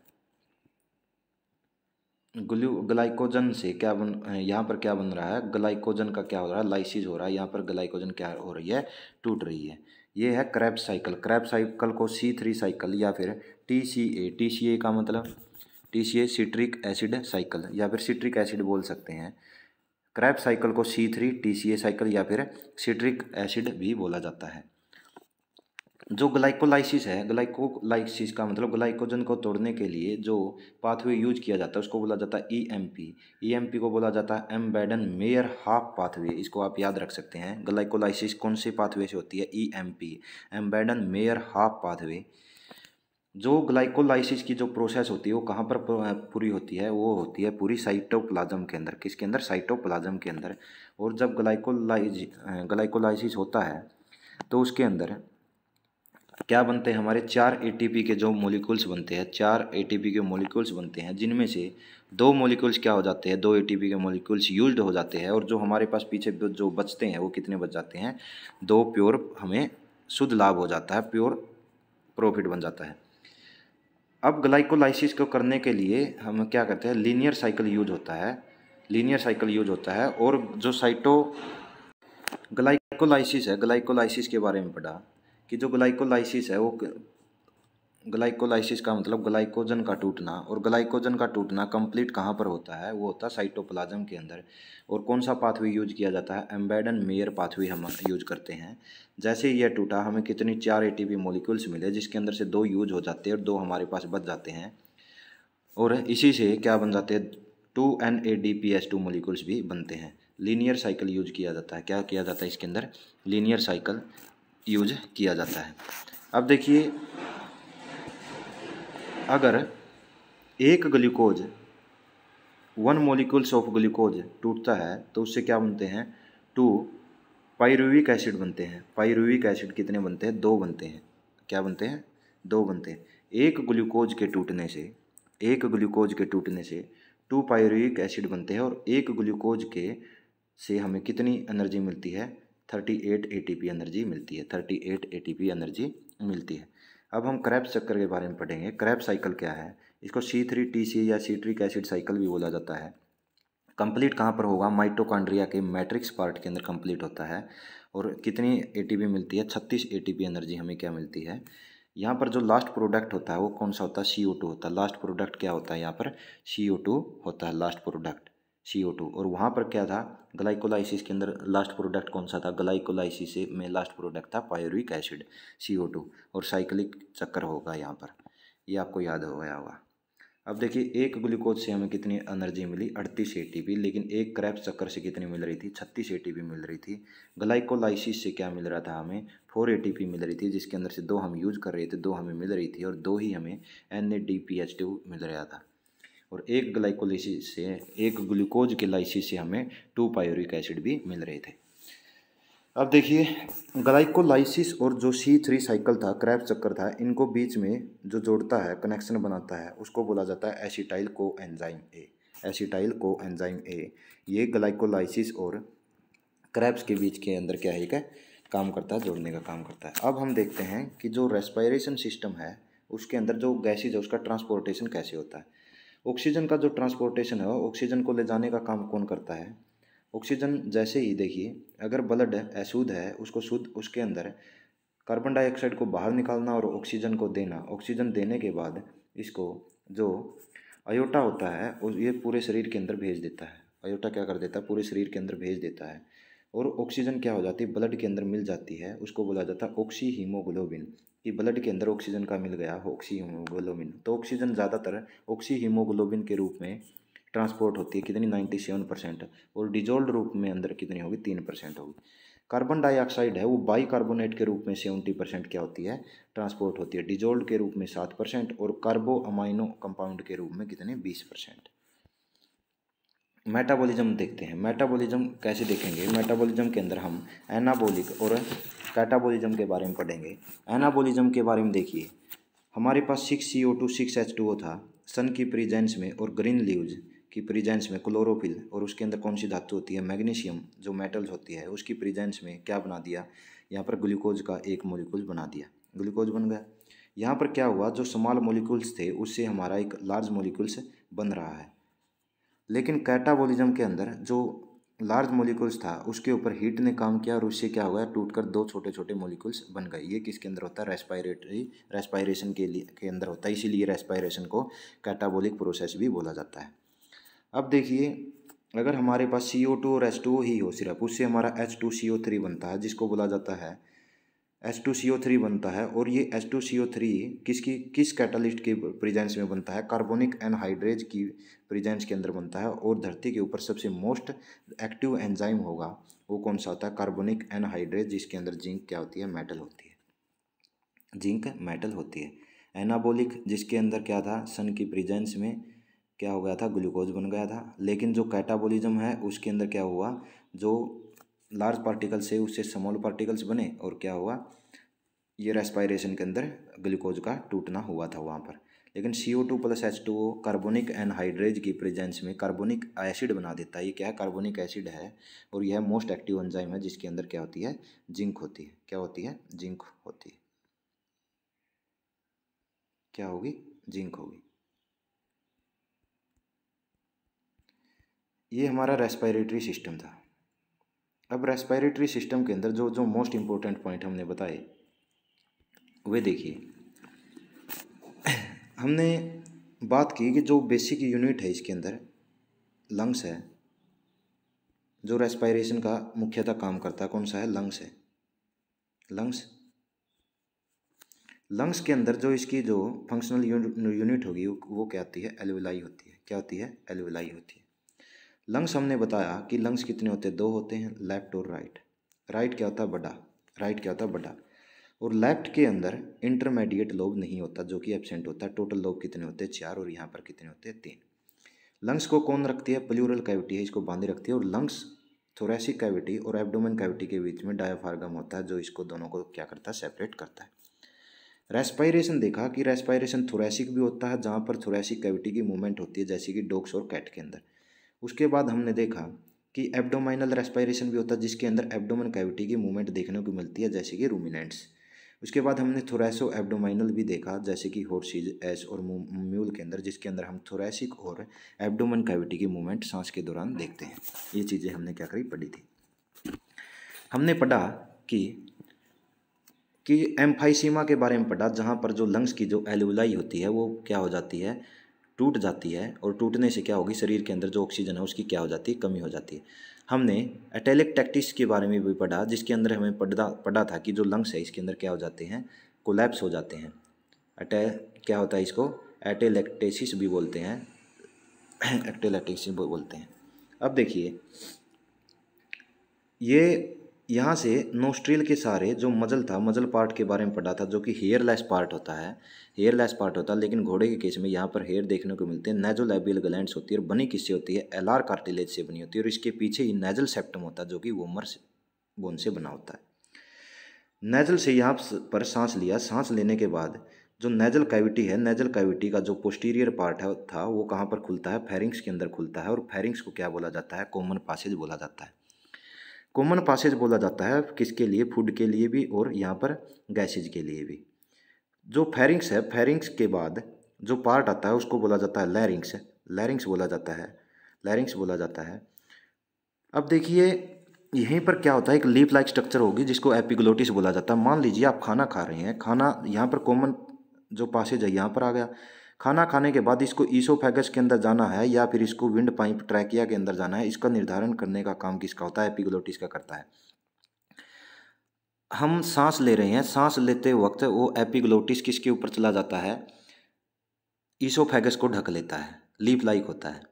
A: ग्लाइकोजन से क्या यहाँ पर क्या बन रहा है, ग्लाइकोजन का क्या हो रहा है, लाइसिस हो रहा है, यहाँ पर ग्लाइकोजन क्या हो रही है, टूट रही है। ये है क्रेब्स साइकिल। क्रेब्स साइकिल को C3 साइकिल या फिर TCA का मतलब TCA सिट्रिक एसिड साइकिल या फिर सिट्रिक एसिड बोल सकते हैं। क्रेब्स साइकिल को C3 TCA साइकिल या फिर सिट्रिक एसिड भी बोला जाता है। जो ग्लाइकोलाइसिस है, ग्लाइकोलाइसिस का मतलब ग्लाइकोजन को तोड़ने के लिए जो पाथवे यूज किया जाता है उसको बोला जाता है EMP। EMP को बोला जाता है एम्बेडन मेयर हाफ पाथवे। इसको आप याद रख सकते हैं। ग्लाइकोलाइसिस कौन से पाथवे से होती है? EMP, Embden Meyerhof pathway. जो ग्लाइकोलाइसिस की जो प्रोसेस होती है वो कहाँ पर पूरी होती है? वो होती है पूरी साइटोप्लाज्म के अंदर। किसके अंदर? साइटोप्लाज्म के अंदर। और जब ग्लाइकोलाइसिस होता है तो उसके अंदर क्या बनते हैं? हमारे 4 ATP के जो मॉलिक्यूल्स बनते हैं, 4 ATP के मॉलिक्यूल्स बनते हैं, जिनमें से 2 मॉलिक्यूल्स क्या हो जाते हैं? 2 ATP के मॉलिक्यूल्स यूज्ड हो जाते हैं। और जो हमारे पास पीछे जो बचते हैं वो कितने बच जाते हैं? 2 प्योर हमें शुद्ध लाभ हो जाता है, प्योर प्रॉफिट बन जाता है। अब ग्लाइकोलाइसिस को करने के लिए हम क्या करते हैं? लीनियर साइकिल यूज होता है। लीनियर साइकिल यूज होता है। और जो ग्लाइकोलाइसिस है, ग्लाइकोलाइसिस के बारे में पढ़ा कि जो ग्लाइकोलाइसिस है वो ग्लाइकोलाइसिस का मतलब ग्लाइकोजन का टूटना। और ग्लाइकोजन का टूटना कंप्लीट कहाँ पर होता है? वो होता है साइटोप्लाज्म के अंदर। और कौन सा पाथवे यूज किया जाता है? एम्बेडन मेयर पाथवे हम यूज करते हैं। जैसे ही यह टूटा हमें कितनी 4 ATP मॉलिक्यूल्स मिले, जिसके अंदर से 2 यूज हो जाते हैं और 2 हमारे पास बच जाते हैं। और इसी से क्या बन जाते हैं? 2 NADPH2 मॉलिक्यूल्स भी बनते हैं। लीनियर साइकिल यूज किया जाता है। क्या किया जाता है इसके अंदर? लीनियर साइकिल यूज किया जाता है। अब देखिए, अगर एक ग्लूकोज 1 मॉलिक्यूल्स ऑफ ग्लूकोज टूटता है तो उससे क्या बनते हैं? 2 पाइरुविक एसिड बनते हैं। पाइरुविक एसिड कितने बनते हैं? 2 बनते हैं। क्या बनते हैं? 2 बनते हैं। एक ग्लूकोज के टूटने से 2 पाइरुविक एसिड बनते हैं। और एक ग्लूकोज के से हमें कितनी एनर्जी मिलती है? 38 ATP एनर्जी मिलती है। 38 ATP एनर्जी मिलती है। अब हम क्रेब्स चक्कर के बारे में पढ़ेंगे। क्रेब्स साइकिल क्या है? इसको C3 TCA या सिट्रिक एसिड साइकिल भी बोला जाता है। कंप्लीट कहाँ पर होगा? माइटोकॉन्ड्रिया के मैट्रिक्स पार्ट के अंदर कंप्लीट होता है। और कितनी ATP मिलती है? 36 ATP एनर्जी हमें क्या मिलती है? यहाँ पर जो लास्ट प्रोडक्ट होता है वो कौन सा होता है? CO2 होता है। लास्ट प्रोडक्ट क्या होता है? यहाँ पर CO2 होता है लास्ट प्रोडक्ट, CO2। और वहाँ पर क्या था? ग्लाइकोलाइसिस के अंदर लास्ट प्रोडक्ट कौन सा था? ग्लाइकोलाइसिस में लास्ट प्रोडक्ट था पायरुविक एसिड, CO2। और साइक्लिक चक्कर होगा यहाँ पर, ये आपको याद हो गया होगा। अब देखिए, एक ग्लूकोज से हमें कितनी एनर्जी मिली? 38 ATP। लेकिन एक क्रेब्स चक्कर से कितनी मिल रही थी? 36 ATP मिल रही थी। ग्लाइकोलाइसिस से क्या मिल रहा था हमें? 4 ATP मिल रही थी, जिसके अंदर से 2 हम यूज कर रहे थे, 2 हमें मिल रही थी और 2 ही हमें NADPH2 मिल रहा था। और एक ग्लाइकोलाइसिस से, एक ग्लूकोज के लाइसिस से हमें 2 पायरुविक एसिड भी मिल रहे थे। अब देखिए, ग्लाइकोलाइसिस और जो C3 साइकिल था, क्रेब्स चक्कर था, इनको बीच में जो जोड़ता है, कनेक्शन बनाता है, उसको बोला जाता है acetyl coenzyme A. Acetyl coenzyme A ये ग्लाइकोलाइसिस और क्रेब्स के बीच के अंदर क्या है, काम करता है, जोड़ने का काम करता है। अब हम देखते हैं कि जो रेस्पिरेशन सिस्टम है उसके अंदर जो गैसेज है उसका ट्रांसपोर्टेशन कैसे होता है। ऑक्सीजन का जो ट्रांसपोर्टेशन है, ऑक्सीजन को ले जाने का काम कौन करता है? ऑक्सीजन जैसे ही देखिए, अगर ब्लड अशुद्ध है उसको शुद्ध, उसके अंदर कार्बन डाइऑक्साइड को बाहर निकालना और ऑक्सीजन को देना। ऑक्सीजन देने के बाद इसको जो अयोटा होता है और ये पूरे शरीर के अंदर भेज देता है। अयोटा क्या कर देता है? पूरे शरीर के अंदर भेज देता है। और ऑक्सीजन क्या हो जाती है? ब्लड के अंदर मिल जाती है, उसको बोला जाता है ऑक्सी हीमोग्लोबिन। कि ब्लड के अंदर ऑक्सीजन का मिल गया ऑक्सी हीमोग्लोबिन। तो ऑक्सीजन ज़्यादातर ऑक्सी हीमोग्लोबिन के रूप में ट्रांसपोर्ट होती है, कितनी? 97%। और डिजोल्ड रूप में अंदर कितनी होगी? 3% होगी। कार्बन डाइऑक्साइड है वो बाइकार्बोनेट के रूप में 70% क्या होती है? ट्रांसपोर्ट होती है। डिजोल्ड के रूप में 7% और कार्बो अमाइनो कंपाउंड के रूप में कितने? 20%। मेटाबॉलिज्म देखते हैं। मेटाबॉलिज्म कैसे देखेंगे? मेटाबॉलिज्म के अंदर हम एनाबॉलिक और कैटाबॉलिज्म के बारे में पढ़ेंगे। एनाबॉलिज्म के बारे में देखिए, हमारे पास 6CO2 6H2O था सन की प्रेजेंस में, और ग्रीन लीव्स की प्रेजेंस में क्लोरोफिल, और उसके अंदर कौन सी धातु होती है? मैग्नीशियम, जो मेटल्स होती है, उसकी प्रेजेंस में क्या बना दिया? यहाँ पर ग्लूकोज का एक मॉलिक्यूल बना दिया, ग्लूकोज बन गया। यहाँ पर क्या हुआ? जो स्मॉल मॉलिक्यूल्स थे उससे हमारा एक लार्ज मॉलिक्यूल्स बन रहा है। लेकिन कैटाबॉलिज्म के अंदर जो लार्ज मॉलिक्यूल्स था उसके ऊपर हीट ने काम किया और उससे क्या हुआ, टूटकर दो छोटे छोटे मॉलिक्यूल्स बन गए। ये किसके अंदर होता है, रेस्पायरेशन के अंदर होता है, इसीलिए रेस्पायरेशन को कैटाबोलिक प्रोसेस भी बोला जाता है। अब देखिए, अगर हमारे पास CO2 और H2O ही हो सिर्फ, उससे हमारा H2CO3 बनता है, जिसको बोला जाता है H2CO3 बनता है। और ये H2CO3 किस कैटालिस्ट के प्रेजेंस में बनता है, कार्बोनिक एनहाइड्रेज की प्रेजेंस के अंदर बनता है। और धरती के ऊपर सबसे मोस्ट एक्टिव एंजाइम होगा वो कौन सा होता है, कार्बोनिक एनहाइड्रेज, जिसके अंदर जिंक क्या होती है, मेटल होती है, जिंक मेटल होती है। एनाबोलिक, जिसके अंदर क्या था, सन की प्रेजेंस में क्या हो गया था, ग्लूकोज बन गया था। लेकिन जो कैटाबोलिज्म है उसके अंदर क्या हुआ, जो लार्ज पार्टिकल्स है उससे स्मॉल पार्टिकल्स बने और क्या हुआ, ये रेस्पायरेशन के अंदर ग्लूकोज का टूटना हुआ था वहाँ पर। लेकिन CO2 + H2O कार्बोनिक एनहाइड्रेज की प्रेजेंस में कार्बोनिक एसिड बना देता है। ये क्या है, कार्बोनिक एसिड है और यह मोस्ट एक्टिव एंजाइम है, जिसके अंदर क्या होती है, जिंक होती है। क्या होती है, जिंक होती है। क्या होगी, जिंक होगी। ये हमारा रेस्पिरेटरी सिस्टम था। अब रेस्पिरेटरी सिस्टम के अंदर जो जो मोस्ट इम्पोर्टेंट पॉइंट हमने बताए वे देखिए। हमने बात की कि जो बेसिक यूनिट है इसके अंदर लंग्स है, जो रेस्पिरेशन का मुख्यतः काम करता है, कौन सा है, लंग्स है। लंग्स के अंदर जो इसकी जो फंक्शनल यूनिट होगी वो क्या होती है, एल्विलाई होती है। क्या होती है, एल्विलाई होती है। लंग्स हमने बताया कि लंग्स कितने होते हैं, दो होते हैं, लेफ्ट और राइट। राइट क्या होता है, बड़ा। राइट क्या होता है, बड़ा। और लेफ्ट के अंदर इंटरमीडिएट लोब नहीं होता, जो कि एब्सेंट होता है। टोटल लोब कितने होते हैं, 4। और यहाँ पर कितने होते हैं, 3। लंग्स को कौन रखती है, प्लूरल कैविटी है, इसको बांधे रखती है। और लंग्स थोरेसिक कैविटी और एब्डोमेन कैविटी के बीच में डायाफ्रागम होता है, जो इसको दोनों को क्या करता है, सेपरेट करता है। रेस्पायरेशन देखा कि रेस्पायरेशन थोरेसिक भी होता है, जहाँ पर थोरेसिक कैविटी की मूवमेंट होती है, जैसे कि डॉग्स और कैट के अंदर। उसके बाद हमने देखा कि एब्डोमाइनल रेस्पायरेशन भी होता है, जिसके अंदर एब्डोमेन कैविटी की मूवमेंट देखने को मिलती है, जैसे कि रूमिनेंट्स। उसके बाद हमने थोरेसो एब्डोमाइनल भी देखा, जैसे कि हॉर्सेज, एस और म्यूल के अंदर, जिसके अंदर हम थोरेसिक और एब्डोमेन कैविटी की मूवमेंट सांस के दौरान देखते हैं। ये चीज़ें हमने क्या करी, पढ़ी थी। हमने पढ़ा कि एम्फाइसीमा के बारे में पढ़ा, जहाँ पर जो लंग्स की जो एल्विलाई होती है वो क्या हो जाती है, टूट जाती है। और टूटने से क्या होगी, शरीर के अंदर जो ऑक्सीजन है उसकी क्या हो जाती है, कमी हो जाती है। हमने एटेलेक्टेक्टिस के बारे में भी पढ़ा, जिसके अंदर हमें पढ़ा था कि जो लंग्स है इसके अंदर क्या हो जाते हैं, कोलैप्स हो जाते हैं। क्या होता है, इसको एटेलेक्टेसिस भी बोलते हैं, एटेलेक्टेसिस बोलते हैं। अब देखिए, ये यहाँ से नोस्ट्रिल के सारे जो मजल था, मजल पार्ट के बारे में पढ़ा था, जो कि हेयरलेस पार्ट होता है। हेयरलेस पार्ट होता है, लेकिन घोड़े के केस में यहाँ पर हेयर देखने को मिलते हैं। नेजोलैबियल ग्लैंड्स होती है और बनी किससे होती है, एलार कार्टिलेज से बनी होती है। और इसके पीछे ही नेजल सेप्टम होता है, जो कि वोमर बोन से बना होता है। नेजल से यहाँ पर सांस लिया, सांस लेने के बाद जो नेजल कैविटी है, नेजल कैविटी का जो पोस्टीरियर पार्ट है था वो कहाँ पर खुलता है, फेरिंग्स के अंदर खुलता है। और फेरिंग्स को क्या बोला जाता है, कॉमन पासेज बोला जाता है। कॉमन पासेज बोला जाता है किसके लिए, फूड के लिए भी और यहाँ पर गैसेज के लिए भी। जो फेरिंग्स है, फेरिंग्स के बाद जो पार्ट आता है उसको बोला जाता है लैरिंग्स। लैरिंग्स बोला जाता है, लैरिंग्स बोला जाता है। अब देखिए, यहीं पर क्या होता है, एक लीफ लाइक स्ट्रक्चर होगी जिसको एपिग्लोटिस बोला जाता है। मान लीजिए आप खाना खा रहे हैं, खाना यहाँ पर कॉमन जो पासेज है यहाँ पर आ गया। खाना खाने के बाद इसको ईसोफेगस के अंदर जाना है या फिर इसको विंड पाइप ट्रैकिया के अंदर जाना है, इसका निर्धारण करने का काम किसका होता है, एपिग्लोटिस का करता है। हम सांस ले रहे हैं, सांस लेते वक्त वो एपिग्लोटिस किसके ऊपर चला जाता है, ईसोफेगस को ढक लेता है, लीफ लाइक होता है।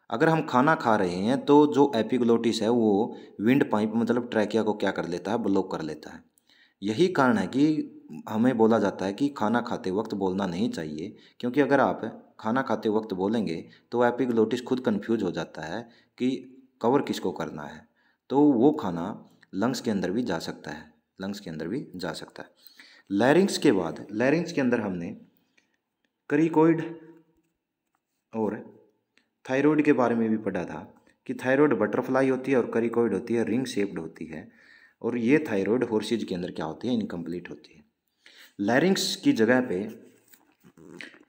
A: अगर हम खाना खा रहे हैं तो जो एपिग्लोटिस है वो विंड पाइप मतलब ट्रैकिया को क्या कर लेता है, ब्लॉक कर लेता है। यही कारण है कि हमें बोला जाता है कि खाना खाते वक्त बोलना नहीं चाहिए, क्योंकि अगर आप खाना खाते वक्त बोलेंगे तो एपिग्लोटिस खुद कंफ्यूज हो जाता है कि कवर किसको करना है, तो वो खाना लंग्स के अंदर भी जा सकता है, लंग्स के अंदर भी जा सकता है। लैरिंग्स के बाद, लैरिंग्स के अंदर हमने करिकोइड और थायराइड के बारे में भी पढ़ा था कि थायराइड बटरफ्लाई होती है और करिकोइड होती है, रिंग शेप्ड होती है। और ये थायराइड हॉर्सेज के अंदर क्या होती है, इनकम्प्लीट होती है। लैरिंग्स की जगह पे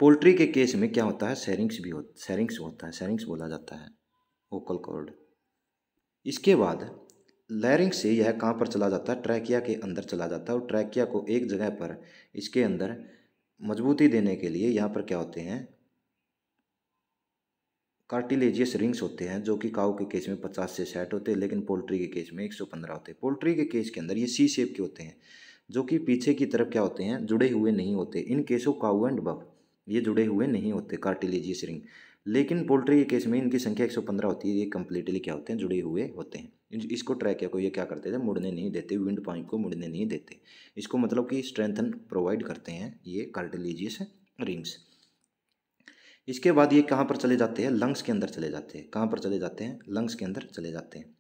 A: पोल्ट्री के केस में क्या होता है, सेरिंग्स भी होता है, सेरिंग्स होता है, सेरिंग्स बोला जाता है, वोकल कॉर्ड। इसके बाद लैरिंक्स से यह कहाँ पर चला जाता है, ट्रैकिया के अंदर चला जाता है, और ट्रैकिया को एक जगह पर इसके अंदर मजबूती देने के लिए यहाँ पर क्या होते हैं, कार्टिलेजियस रिंग्स होते हैं, जो कि काऊ के केस में 50 से 60 होते हैं, लेकिन पोल्ट्री के केस में 115 होते हैं। पोल्ट्री के केस के अंदर ये सी शेप के होते हैं, जो कि पीछे की तरफ क्या होते हैं, जुड़े हुए नहीं होते। इन केसों काऊ एंड बफ ये जुड़े हुए नहीं होते कार्टिलेजियस रिंग, लेकिन पोल्ट्री के केस में इनकी संख्या 115 होती है, ये कंप्लीटली क्या होते हैं, जुड़े हुए होते हैं। इसको ट्रैकिया को ये क्या करते थे, मुड़ने नहीं देते, विंड पाइप को मुड़ने नहीं देते। इसको मतलब कि स्ट्रेंथन प्रोवाइड करते हैं ये कार्टिलेजियस रिंग्स। इसके बाद ये कहाँ पर चले जाते हैं, लंग्स के अंदर चले जाते हैं। कहाँ पर चले जाते हैं, लंग्स के अंदर चले जाते हैं।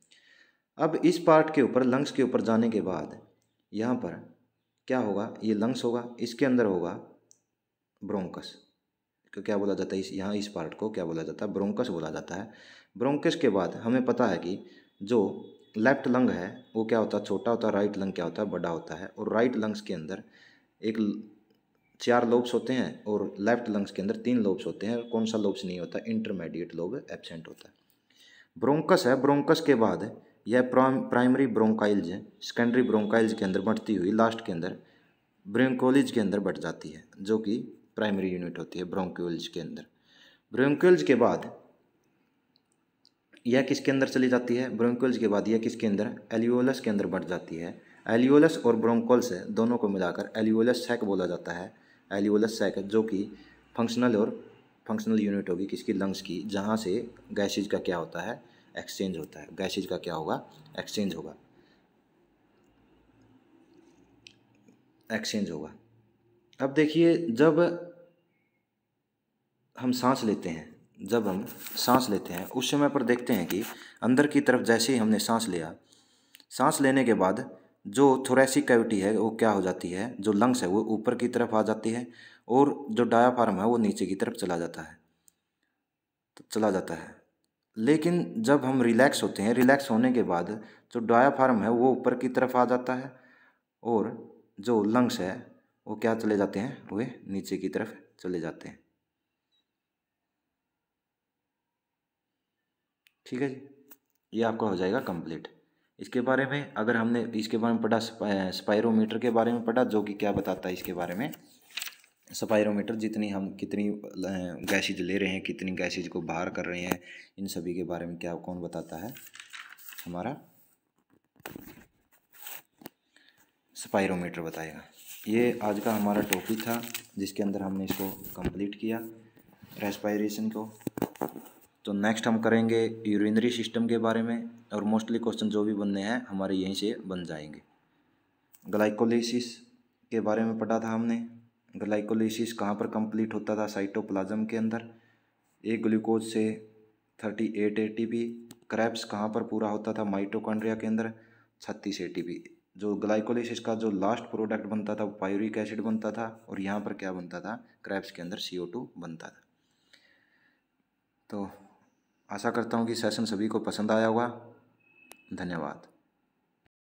A: अब इस पार्ट के ऊपर, लंग्स के ऊपर जाने के बाद यहाँ पर क्या होगा, ये लंग्स होगा, इसके अंदर होगा ब्रोंकस, को क्या बोला जाता है, यहाँ इस पार्ट को क्या बोला जाता है, ब्रोंकस बोला जाता है। ब्रोंकस के बाद हमें पता है कि जो लेफ्ट लंग है वो क्या होता है, छोटा होता है, राइट लंग क्या होता है, बड़ा होता है। और राइट लंग्स के अंदर 4 लोब्स होते हैं, और लेफ्ट लंग्स के अंदर 3 लोब्स होते हैं। कौन सा लोब्स नहीं होता, इंटरमीडिएट लोब एब्सेंट होता है। ब्रोंकस है, ब्रोंकस के बाद यह प्राइमरी ब्रोंकाइल्स है, सेकेंडरी ब्रोंकाइल्स के अंदर बढ़ती हुई लास्ट के अंदर ब्रोंकोलिज के अंदर बढ़ जाती है, जो कि प्राइमरी यूनिट होती है ब्रोंक्यूल्स के अंदर। ब्रोंक्यूल्स के बाद यह किसके अंदर चली जाती है, ब्रोंक्यूल्स के बाद यह किसके अंदर, एलियोलस के अंदर बढ़ जाती है। एलियोलस और ब्रोंकोल्स है, दोनों को मिलाकर एलियोलस सैक बोला जाता है। एलियोलस सैक जो कि फंक्शनल यूनिट होगी किसकी, लंग्स की, जहाँ से गैसेज का क्या होता है, एक्सचेंज होता है। गैसेज का क्या होगा, एक्सचेंज होगा, एक्सचेंज होगा। अब देखिए, जब हम सांस लेते हैं, जब हम सांस लेते हैं उस समय पर देखते हैं कि अंदर की तरफ जैसे ही हमने सांस लिया, सांस लेने के बाद जो थोरेसिक कैविटी है वो क्या हो जाती है, जो लंग्स है वो ऊपर की तरफ आ जाती है, और जो डायाफ्राम है वो नीचे की तरफ चला जाता है, लेकिन जब हम रिलैक्स होते हैं, रिलैक्स होने के बाद जो डायाफ्राम है वो ऊपर की तरफ आ जाता है, और जो लंग्स है वो क्या चले जाते हैं, वे नीचे की तरफ चले जाते हैं। ठीक है जी, ये आपका हो जाएगा कंप्लीट। इसके बारे में अगर हमने इसके बारे में पढ़ा, स्पायरोमीटर के बारे में पढ़ा, जो कि क्या बताता है इसके बारे में, स्पायरोमीटर जितनी हम कितनी गैसेज ले रहे हैं, कितनी गैसेज को बाहर कर रहे हैं, इन सभी के बारे में क्या कौन बताता है, हमारा स्पायरोमीटर बताएगा। ये आज का हमारा टॉपिक था, जिसके अंदर हमने इसको कंप्लीट किया, रेस्पायरेशन को। तो नेक्स्ट हम करेंगे यूरिनरी सिस्टम के बारे में, और मोस्टली क्वेश्चन जो भी बनने हैं हमारे यहीं से बन जाएंगे। ग्लाइकोलाइसिस के बारे में पढ़ा था हमने। ग्लाइकोलाइसिस कहाँ पर कंप्लीट होता था, साइटोप्लाज्म के अंदर, एक ग्लूकोज से 38 ATP। क्रेब्स कहाँ पर पूरा होता था, माइटोकॉन्ड्रिया के अंदर 36 ATP। जो ग्लाइकोलाइसिस का जो लास्ट प्रोडक्ट बनता था वो पायरुविक एसिड बनता था, और यहाँ पर क्या बनता था, क्रेब्स के अंदर CO2 बनता था। तो आशा करता हूँ कि सेशन सभी को पसंद आया होगा। धन्यवाद।